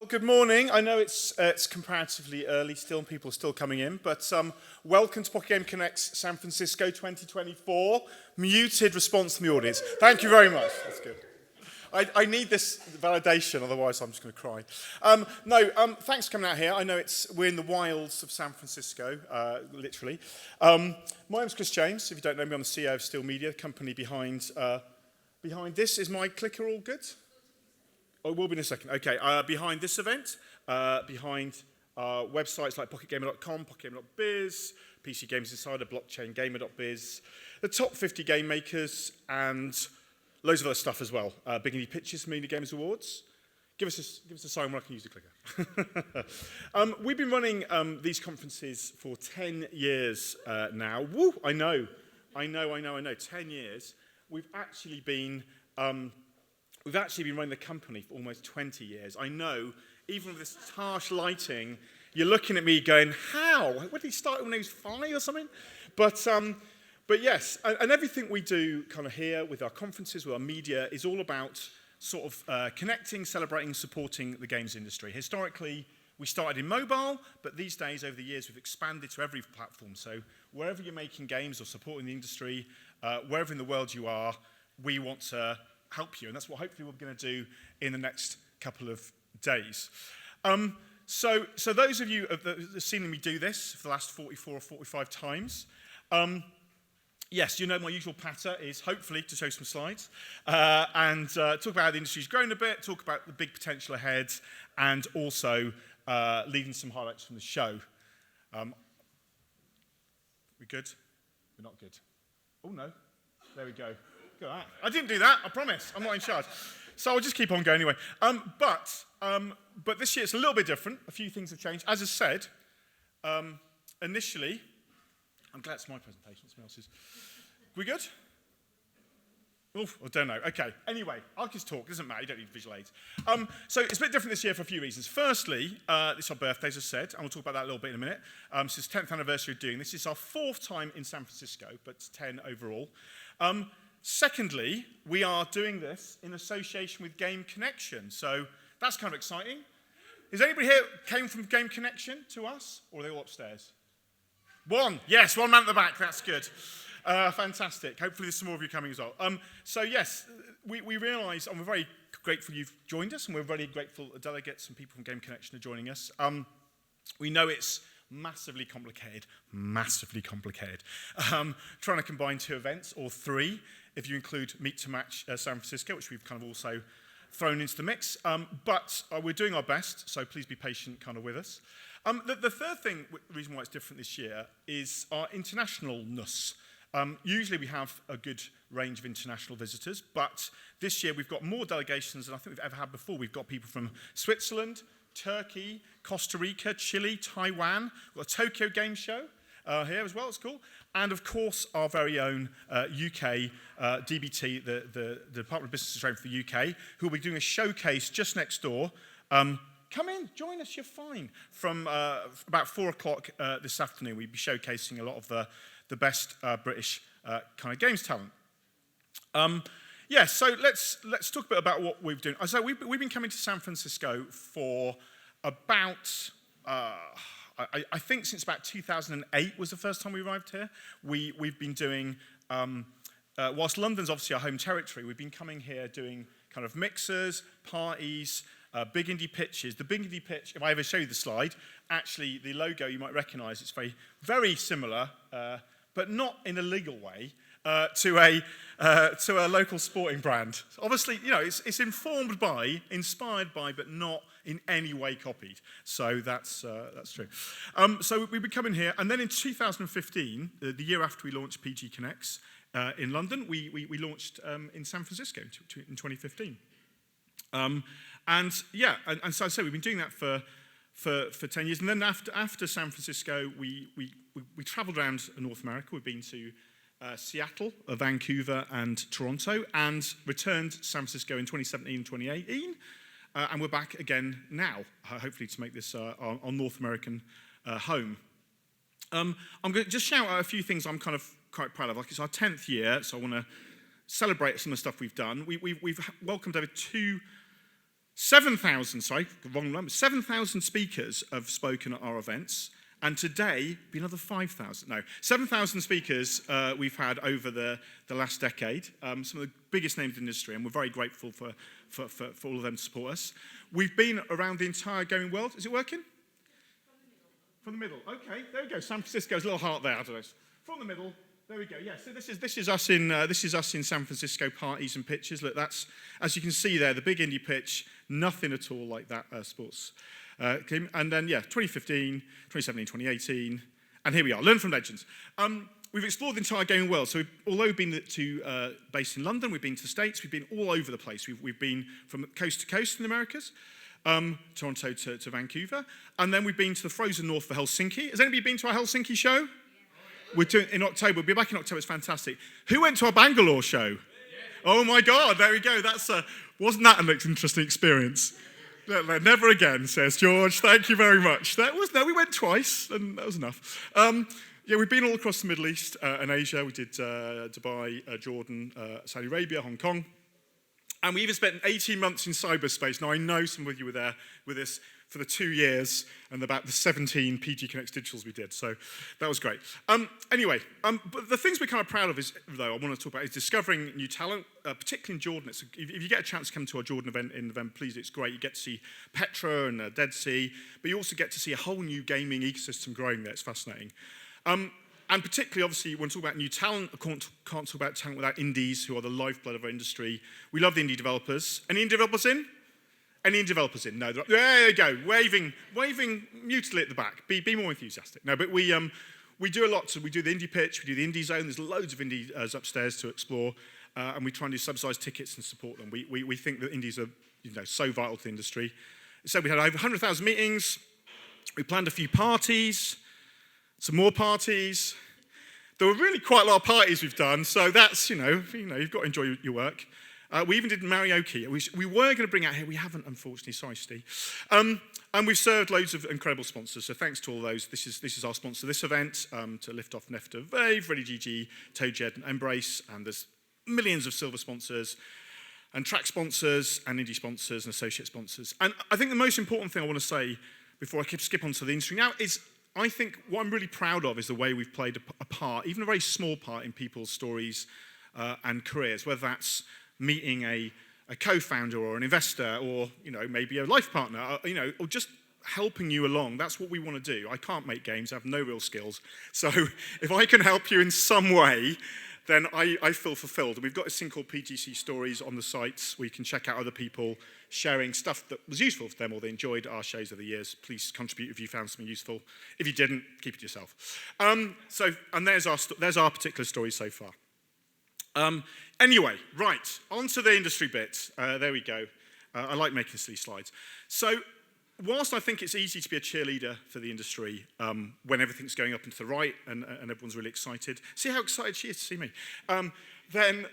Good morning. I know it's comparatively early still and people are still coming in, but welcome to Pocket Game Connect's San Francisco 2024. Muted response from the audience. Thank you very much. That's good. I need this validation, otherwise I'm just going to cry. Thanks for coming out here. I know we're in the wilds of San Francisco, literally. My name's Chris James. If you don't know me, I'm the CEO of Steel Media, the company behind this. Is my clicker all good? Oh, it will be in a second. Okay, behind this event, behind websites like pocketgamer.com, pocketgamer.biz, PC Games Insider, blockchaingamer.biz, the top 50 game makers, and loads of other stuff as well. Big Indie Pitches, Media Gamers Awards. Give us a sign when I can use the clicker. We've been running these conferences for 10 years now. Woo, I know. 10 years. We've actually been running the company for almost 20 years. I know, even with this harsh lighting, you're looking at me going, how? What did he start when he was 5 or something? But yes, and everything we do kind of here with our conferences, with our media, is all about sort of connecting, celebrating, supporting the games industry. Historically, we started in mobile, but these days, over the years, we've expanded to every platform. So wherever you're making games or supporting the industry, wherever in the world you are, we want to help you, and that's what hopefully we're going to do in the next couple of days. So those of you that have seen me do this for the last 44 or 45 times, yes, you know my usual patter is hopefully to show some slides and talk about how the industry's grown a bit, talk about the big potential ahead, and also leaving some highlights from the show. We good? We're not good. Oh no, there we go. Look at that. I didn't do that, I promise. I'm not in charge. So I'll just keep on going anyway. But this year it's a little bit different. A few things have changed. As I said, initially, I'm glad it's my presentation, someone else's. We good? Oof, I don't know. Okay. Anyway, I'll just talk. It doesn't matter. You don't need visual aids. So it's a bit different this year for a few reasons. Firstly, it's our birthday, as I said, and we'll talk about that a little bit in a minute. This is 10th anniversary of doing this. It's our 4th time in San Francisco, but 10 overall. Secondly, we are doing this in association with Game Connection, so that's kind of exciting. Is anybody here came from Game Connection to us, or are they all upstairs? One, yes, one man at the back, that's good. Fantastic, hopefully there's some more of you coming as well. So yes, we realise, and we're very grateful you've joined us, and we're very grateful the delegates and people from Game Connection are joining us. We know it's massively complicated, trying to combine 2 events, or 3, if you include Meet to Match San Francisco, which we've kind of also thrown into the mix. But we're doing our best, so please be patient kind of with us. The third thing, the reason why it's different this year, is our internationalness. Usually we have a good range of international visitors, but this year we've got more delegations than I think we've ever had before. We've got people from Switzerland, Turkey, Costa Rica, Chile, Taiwan. We've got a Tokyo Game Show here as well, it's cool. And of course, our very own UK DBT, the Department of Business and Trade for the UK, who will be doing a showcase just next door. Come in, join us, you're fine. From about 4 o'clock this afternoon, we'll be showcasing a lot of the best British kind of games talent. So let's talk a bit about what we've been doing. So we've been coming to San Francisco for about, I think since about 2008 was the first time we arrived here. We've been doing, whilst London's obviously our home territory, we've been coming here doing kind of mixers, parties, Big Indie Pitches. The Big Indie Pitch, if I ever show you the slide, actually the logo you might recognise, it's very, very similar, but not in a legal way, to a local sporting brand. Obviously, you know, it's informed by, inspired by, but not in any way copied. So that's true. So we've been coming here, and then in 2015, the year after we launched PG Connects in London, we launched in San Francisco in 2015. And so I say we've been doing that for 10 years, and then after San Francisco, we travelled around North America. We've been to Seattle, Vancouver, and Toronto, and returned to San Francisco in 2017 and 2018, and we're back again now, hopefully to make this our North American home. I'm going to just shout out a few things I'm kind of quite proud of. Like, it's our 10th year, so I want to celebrate some of the stuff we've done. We've welcomed over 7,000, sorry, wrong number, 7,000 speakers have spoken at our events, and today, be another 5,000. No, 7,000 speakers we've had over the last decade, some of the biggest names in the industry, and we're very grateful for all of them to support us. We've been around the entire gaming world. Is it working? From the middle. Okay, there we go. San Francisco's a little heart there, I don't know. From the middle. There we go. Yeah. So this is us in San Francisco parties and pitches. Look, that's, as you can see there, the big indie pitch. Nothing at all like that sports. And then 2015, 2017, 2018, and here we are. Learn from legends. We've explored the entire gaming world. So although we've been based in London, we've been to the States. We've been all over the place. We've been from coast to coast in the Americas. Toronto to Vancouver, and then we've been to the frozen north for Helsinki. Has anybody been to our Helsinki show? We're doing in October. We'll be back in October. It's fantastic. Who went to our Bangalore show? Oh my God! There we go. Wasn't that an interesting experience? Never again, says George. Thank you very much. We went twice, and that was enough. We've been all across the Middle East and Asia. We did Dubai, Jordan, Saudi Arabia, Hong Kong. And we even spent 18 months in cyberspace. Now, I know some of you were there with us for the 2 years and about the 17 PG Connects Digitals we did. So that was great. Anyway, but the things we're kind of proud of, I want to talk about, is discovering new talent, particularly in Jordan. If you get a chance to come to our Jordan event in November, please, it's great. You get to see Petra and Dead Sea, but you also get to see a whole new gaming ecosystem growing there. It's fascinating. And particularly, obviously, when we talk about new talent, I can't talk about talent without indies, who are the lifeblood of our industry. We love the indie developers. Any indie developers in? Any indie developers in? No. There you go. Waving mutely at the back. Be more enthusiastic. No, but we do a lot. So we do the indie pitch. We do the indie zone. There's loads of indies upstairs to explore. And we try and do subsidised tickets and support them. We think that indies are so vital to the industry. So we had over 100,000 meetings. We planned a few parties. Some more parties. There were really quite a lot of parties we've done, so that's, you've got to enjoy your work. We even did karaoke. We were going to bring out here, we haven't, unfortunately, sorry, Steve. And we've served loads of incredible sponsors, so thanks to all those. This is our sponsor, this event, to lift off Nefta, Vave, Ready GG, ToadJed, and Embrace, and there's millions of silver sponsors, and track sponsors, and indie sponsors, and associate sponsors. And I think the most important thing I want to say before I skip onto the industry now is I think what I'm really proud of is the way we've played a part, even a very small part, in people's stories and careers, whether that's meeting a co-founder or an investor or, maybe a life partner, or just helping you along. That's what we want to do. I can't make games. I have no real skills. So if I can help you in some way, then I feel fulfilled. We've got this thing called PGC Stories on the sites where you can check out other people sharing stuff that was useful for them or they enjoyed our shows over the years. Please contribute if you found something useful. If you didn't, keep it to yourself. And there's our particular story so far. Anyway, right, on to the industry bit. There we go. I like making silly slides. So whilst I think it's easy to be a cheerleader for the industry when everything's going up and to the right and everyone's really excited, see how excited she is to see me, then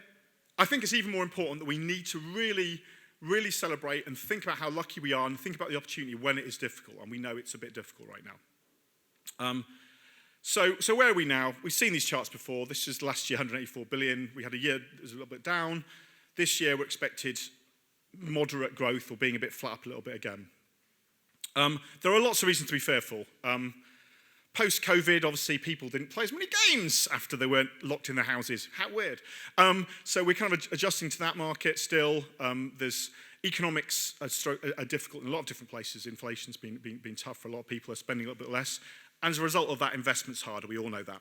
I think it's even more important that we need to really celebrate and think about how lucky we are and think about the opportunity when it is difficult, and we know it's a bit difficult right now. So where are we now? We've seen these charts before. This is last year, 184 billion. We had a year that was a little bit down. This year, we're expected moderate growth or being a bit flat up a little bit again. There are lots of reasons to be fearful. Post-COVID, obviously, people didn't play as many games after they weren't locked in their houses. How weird. So we're kind of adjusting to that market still. There's economics are difficult in a lot of different places. Inflation's been tough for a lot of people. Are spending a little bit less. And as a result of that, investment's harder. We all know that.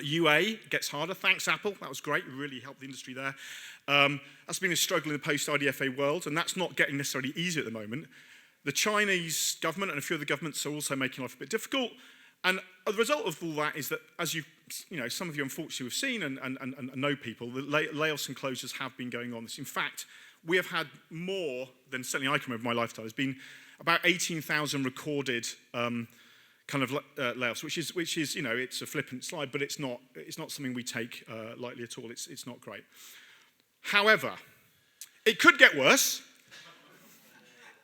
UA gets harder. Thanks, Apple. That was great. Really helped the industry there. That's been a struggle in the post-IDFA world, and that's not getting necessarily easier at the moment. The Chinese government and a few other governments are also making life a bit difficult. And the result of all that is that, as some of you unfortunately have seen and know people, the layoffs and closures have been going on. In fact, we have had more than certainly I can remember in my lifetime. There's been about 18,000 recorded layoffs, which is it's a flippant slide, but it's not something we take lightly at all. It's not great. However, it could get worse.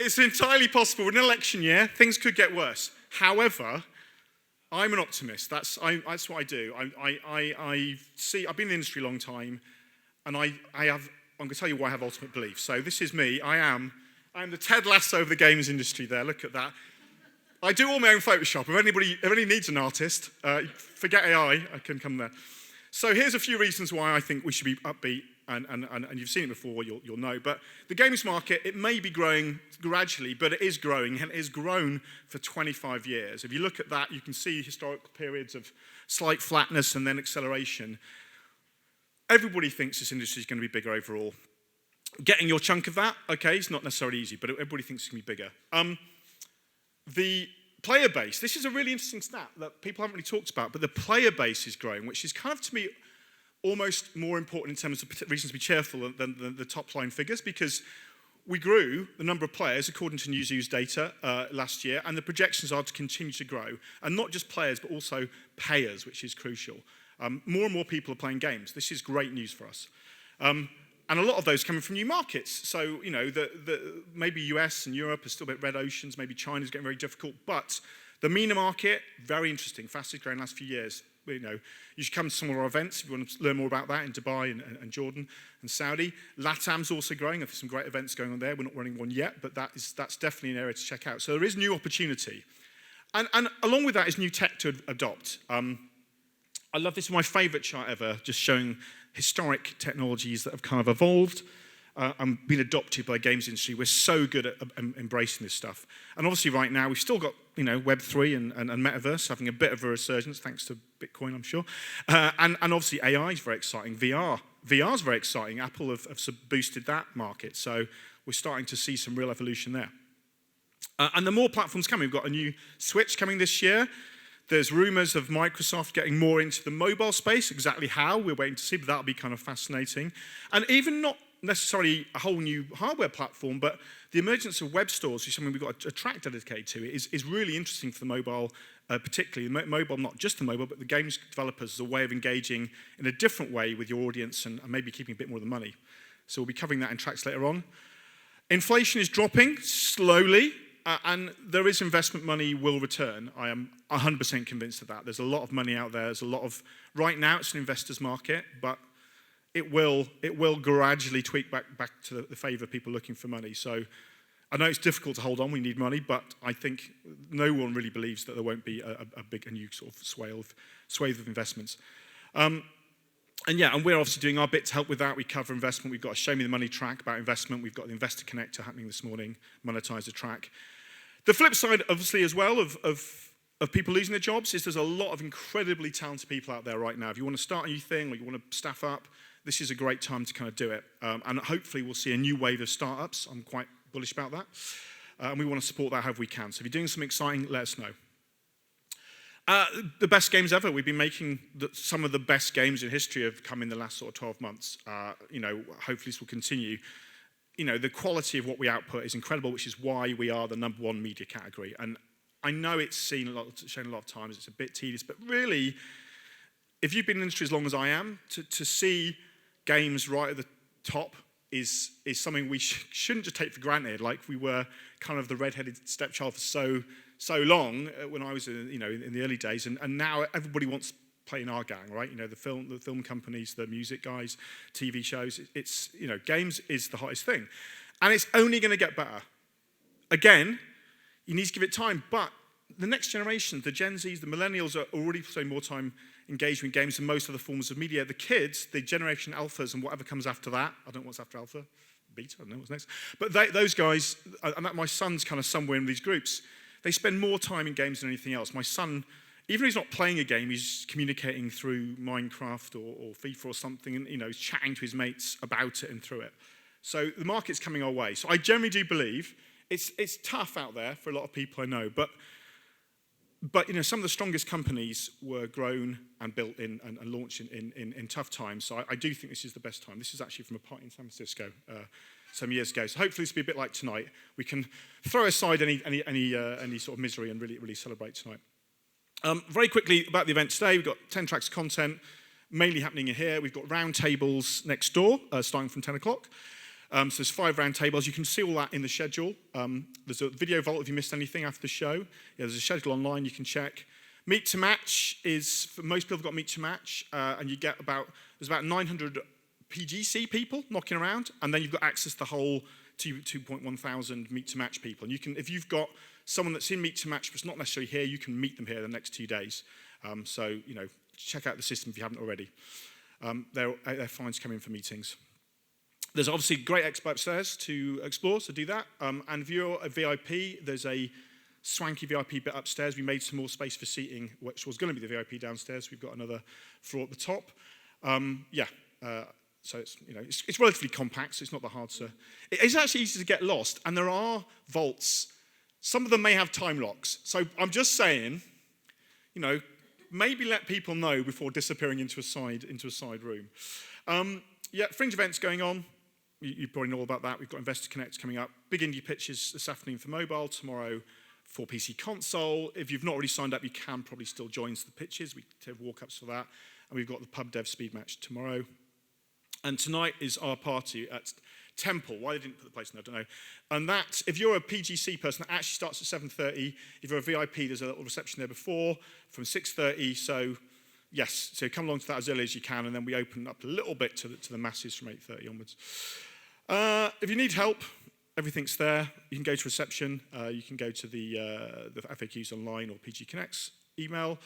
It's entirely possible in an election year things could get worse. However, I'm an optimist. That's what I do. I've been in the industry a long time, and I'm going to tell you why I have ultimate belief. So this is me. I am I'm the Ted Lasso of the games industry there. Look at that. I do all my own Photoshop. If anybody needs an artist, forget AI, I can come there. So here's a few reasons why I think we should be upbeat, and you've seen it before, you'll know. But the games market, it may be growing gradually, but it is growing, and it has grown for 25 years. If you look at that, you can see historical periods of slight flatness and then acceleration. Everybody thinks this industry is going to be bigger overall. Getting your chunk of that, okay, it's not necessarily easy, but everybody thinks it's going to be bigger. The player base, this is a really interesting stat that people haven't really talked about, but the player base is growing, which is kind of, to me, almost more important in terms of reasons to be cheerful than the top line figures, because we grew the number of players, according to Newzoo's data last year, and the projections are to continue to grow. And not just players, but also payers, which is crucial. More and more people are playing games. This is great news for us. And a lot of those coming from new markets. So, you know, maybe US and Europe are still a bit red oceans. Maybe China's getting very difficult. But the MENA market, very interesting. Fastest growing last few years. You know, you should come to some of our events if you want to learn more about that in Dubai and Jordan and Saudi. LATAM's also growing. There's some great events going on there. We're not running one yet, but that's definitely an area to check out. So there is new opportunity. And along with that is new tech to adopt. I love this. Is my favorite chart ever, just showing historic technologies that have kind of evolved and been adopted by the games industry. We're so good at embracing this stuff. And obviously right now, we've still got, you know, Web3 and Metaverse having a bit of a resurgence, thanks to Bitcoin, I'm sure. And obviously AI is very exciting. VR is very exciting. Apple have boosted that market. So we're starting to see some real evolution there. And the more platforms coming, we've got a new Switch coming this year. There's rumors of Microsoft getting more into the mobile space. Exactly how, we're waiting to see, but that'll be kind of fascinating. And even not necessarily a whole new hardware platform, but the emergence of web stores, which is something we've got a track dedicated to, is really interesting for the mobile, particularly. Mobile, not just the mobile, but the games developers as a way of engaging in a different way with your audience and maybe keeping a bit more of the money. So we'll be covering that in tracks later on. Inflation is dropping slowly. And there is investment money will return. I am 100% convinced of that. There's a lot of money out there. There's a lot of, right now it's an investor's market, but it will gradually tweak back to the favor of people looking for money. So I know it's difficult to hold on. We need money, but I think no one really believes that there won't be a new sort of swathe of investments. And we're obviously doing our bit to help with that. We cover investment. We've got a Show Me the Money track about investment. We've got the Investor Connector happening this morning, Monetize the track. The flip side, obviously, as well, of people losing their jobs is there's a lot of incredibly talented people out there right now. If you want to start a new thing or you want to staff up, this is a great time to kind of do it. And hopefully we'll see a new wave of startups. I'm quite bullish about that. And we want to support that however we can. So if you're doing something exciting, let us know. The best games ever. We've been making some of the best games in history have come in the last sort of 12 months. You know, hopefully this will continue. You know, the quality of what we output is incredible, which is why we are the #1 media category. And I know it's shown a lot of times, it's a bit tedious, but really, if you've been in the industry as long as I am, to see games right at the top is something we shouldn't just take for granted, like we were kind of the red-headed stepchild for so long when I was in the early days, and now everybody wants to play in our gang, right? You know, the film companies, the music guys, TV shows. It's, you know, games is the hottest thing, and it's only going to get better. Again, you need to give it time, but the next generation, the Gen Zs, the millennials, are already spending more time engaging in games than most other forms of media. The kids, the generation alphas, and whatever comes after that, I don't know what's after alpha, beta, I don't know what's next, but those guys, and my son's kind of somewhere in these groups, they spend more time in games than anything else. My son, even if he's not playing a game, he's communicating through Minecraft or FIFA or something, and, you know, he's chatting to his mates about it and through it. So the market's coming our way. So I generally do believe it's tough out there for a lot of people, I know, but you know, some of the strongest companies were grown and built in and launched in tough times. So I do think this is the best time. This is actually from a party in San Francisco some years ago. So hopefully this will be a bit like tonight. We can throw aside any sort of misery and really celebrate tonight. Very quickly about the event today, we've got 10 tracks of content, mainly happening in here. We've got round tables next door, starting from 10 o'clock. So there's 5 round tables. You can see all that in the schedule. There's a video vault if you missed anything after the show. Yeah, there's a schedule online you can check. Meet to Match is, for most people have got Meet to Match, and you get there's about 900 PGC people knocking around, and then you've got access to the whole 2.1 thousand Meet to Match people. And you can, if you've got someone that's in Meet to Match but it's not necessarily here, you can meet them here the next 2 days. So, you know, check out the system if you haven't already. They're fine to come in for meetings. There's obviously a great expo upstairs to explore, so do that. And if you're a VIP, there's a swanky VIP bit upstairs. We made some more space for seating, which was going to be the VIP downstairs. We've got another floor at the top. So it's, you know, it's relatively compact, so it's not that hard to... It's actually easy to get lost, and there are vaults. Some of them may have time locks. So I'm just saying, you know, maybe let people know before disappearing into a side room. Fringe events going on. You probably know all about that. We've got Investor Connect coming up. Big indie pitches this afternoon for mobile, tomorrow for PC console. If you've not already signed up, you can probably still join the pitches. We have walk-ups for that. And we've got the Pub Dev Speed Match tomorrow. And tonight is our party at Temple. Why they didn't put the place in, I don't know. And that, if you're a PGC person, that actually starts at 7:30. If you're a VIP, there's a little reception there before from 6:30. So, yes, so come along to that as early as you can, and then we open up a little bit to the masses from 8:30 onwards. If you need help, everything's there. You can go to reception. You can go to the FAQs online or PG Connect's email.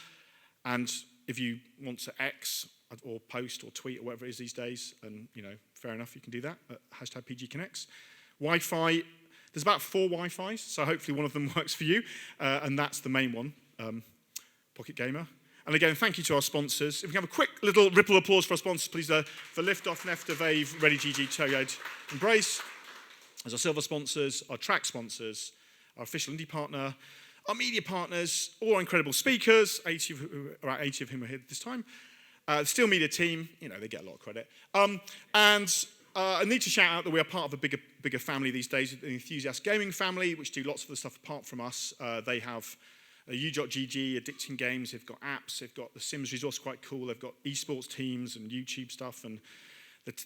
And if you want to X or post or tweet or whatever it is these days, and, you know, fair enough, you can do that at hashtag PG Connects. Wi-Fi, there's about 4 Wi-Fis, so hopefully one of them works for you, and that's the main one, Pocket Gamer. And again, thank you to our sponsors. If we can have a quick little ripple applause for our sponsors, please, for Liftoff, Nefta, Vave, Ready GG, Toad, and Brace. As our silver sponsors, our track sponsors, our official indie partner, our media partners, all our incredible speakers, about 80 of whom are here this time. The Steel Media team, you know, they get a lot of credit. I need to shout out that we are part of a bigger family these days, the Enthusiast Gaming family, which do lots of the stuff apart from us. They have U.GG, Addicting Games, they've got apps, they've got the Sims resource, quite cool, they've got esports teams and YouTube stuff, and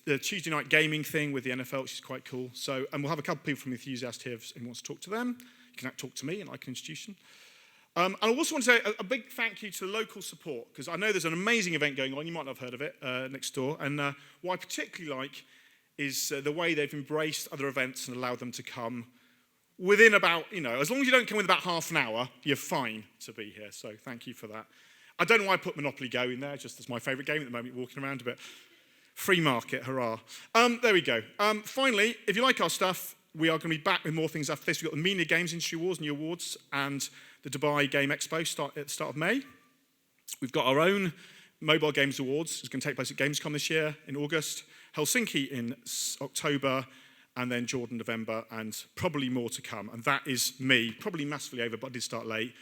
the Tuesday night gaming thing with the NFL, which is quite cool. So, and we'll have a couple of people from Enthusiast here if anyone wants to talk to them. You can talk to me and I can introduce them. And I also want to say a big thank you to the local support, because I know there's an amazing event going on, you might not have heard of it, next door, and what I particularly like is the way they've embraced other events and allowed them to come within about, you know, as long as you don't come within about half an hour, you're fine to be here, so thank you for that. I don't know why I put Monopoly Go in there, just as my favourite game at the moment, walking around a bit. Free market, hurrah. There we go. Finally, if you like our stuff, we are going to be back with more things after this. We've got the Media Games Industry Awards, new awards, and the Dubai Game Expo at the start of May. We've got our own Mobile Games Awards. It's going to take place at Gamescom this year in August, Helsinki in October, and then Jordan November, and probably more to come. And that is me, probably massively over, but I did start late.